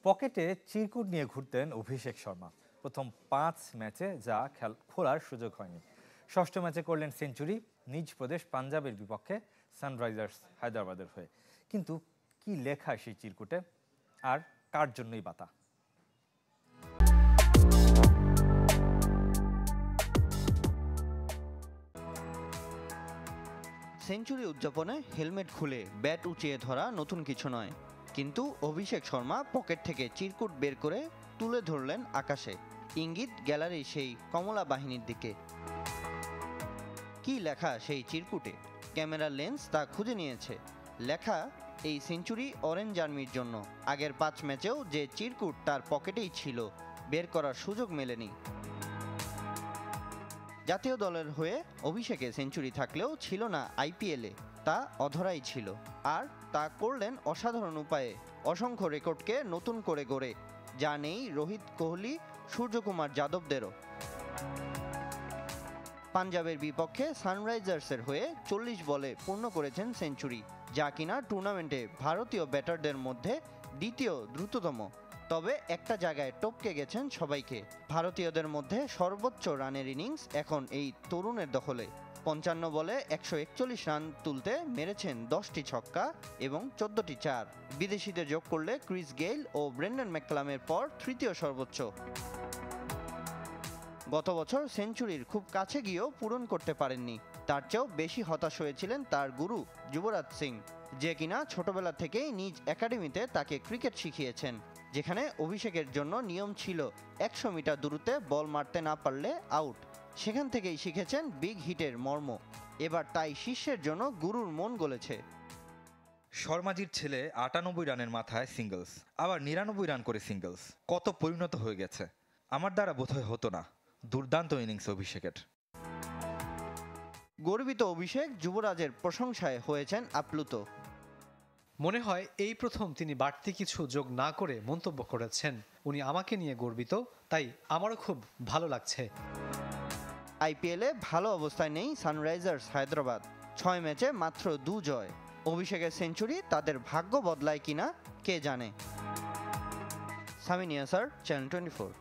পকেটে চিরকুট নিয়ে ঘুরতেন অভিষেক শর্মা। প্রথম 5 ম্যাচে যা খোলার সুযোগ হয়নি। ষষ্ঠ ম্যাচে করলেন সেঞ্চুরি নিজ প্রদেশ পাঞ্জাবের বিপক্ষে সানরাইজার্স হায়দ্রাবাদের হয়ে। কিন্তু কি লেখা সেই চিরকুটে, আর কার জন্যই বাতা? সেঞ্চুরি উদযাপনে হেলমেট খুলে ব্যাট উঁচিয়ে ধরা নতুন কিছু নয়, কিন্তু অভিষেক শর্মা পকেট থেকে চিরকুট বের করে তুলে ধরলেন আকাশে, ইঙ্গিত গ্যালারি সেই কমলা বাহিনীর দিকে। কি লেখা সেই চিরকুটে? ক্যামেরার লেন্স তা খুঁজে নিয়েছে। লেখা, এই সেঞ্চুরি অরেঞ্জ আর্মির জন্য। আগের 5 ম্যাচেও যে চিরকুট তার পকেটেই ছিল, বের করার সুযোগ মেলেনি। জাতীয় দলের হয়ে অভিষেকে সেঞ্চুরি থাকলেও ছিল না আইপিএলে, তা অধরাই ছিল। আর তা করলেন অসাধারণ উপায়ে, অসংখ্য রেকর্ডকে নতুন করে গড়ে, যা নেই রোহিত কোহলি, সূর্যকুমার যাদবদেরও। পাঞ্জাবের বিপক্ষে সানরাইজার্সের হয়ে 40 বলে পূর্ণ করেছেন সেঞ্চুরি, যা কিনা টুর্নামেন্টে ভারতীয় ব্যাটারদের মধ্যে দ্বিতীয় দ্রুততম। তবে একটা জায়গায় টপকে গেছেন সবাইকে। ভারতীয়দের মধ্যে সর্বোচ্চ রানের ইনিংস এখন এই তরুণের দখলে। 55 বলে 141 রান তুলতে মেরেছেন 10টি ছক্কা এবং 14টি চার। বিদেশিদের যোগ করলে ক্রিস গেইল ও ব্রেন্ডন ম্যাককালামের পর তৃতীয় সর্বোচ্চ। গত বছর সেঞ্চুরির খুব কাছে গিয়েও পূরণ করতে পারেননি। তার চেয়েও বেশি হতাশ হয়েছিলেন তার গুরু যুবরাজ সিং, যে কিনা ছোটবেলা থেকেই নিজ একাডেমিতে তাকে ক্রিকেট শিখিয়েছেন, যেখানে অভিষেকের জন্য নিয়ম ছিল 100 মিটার দূরত্বে বল মারতে না পারলে আউট। সেখান থেকেই শিখেছেন বিগ হিটের মর্ম। এবার তাই শিষ্যের জন্য গুরুর মন গলেছে। শর্মাজির ছেলে 98 রানের মাথায় সিঙ্গলস, আবার 99 রান করে সিঙ্গলস। কত পরিণত হয়ে গেছে! আমার দ্বারা বোধহয় হতো না। দুর্দান্ত ইনিংস অভিষেকের। গর্বিত অভিষেক যুবরাজের প্রশংসায় হয়েছেন আপ্লুত। মনে হয় এই প্রথম তিনি বাড়তি কিছু যোগ না করে মন্তব্য করেছেন, উনি আমাকে নিয়ে গর্বিত, তাই আমারও খুব ভালো লাগছে। আইপিএলে ভালো অবস্থায় নেই সানরাইজার্স হায়দ্রাবাদ। 6 ম্যাচে মাত্র 2 জয়। অভিষেকের সেঞ্চুরি তাদের ভাগ্য বদলায় কিনা কে জানে। সামিনিয়া স্যার, চ্যানেল 24।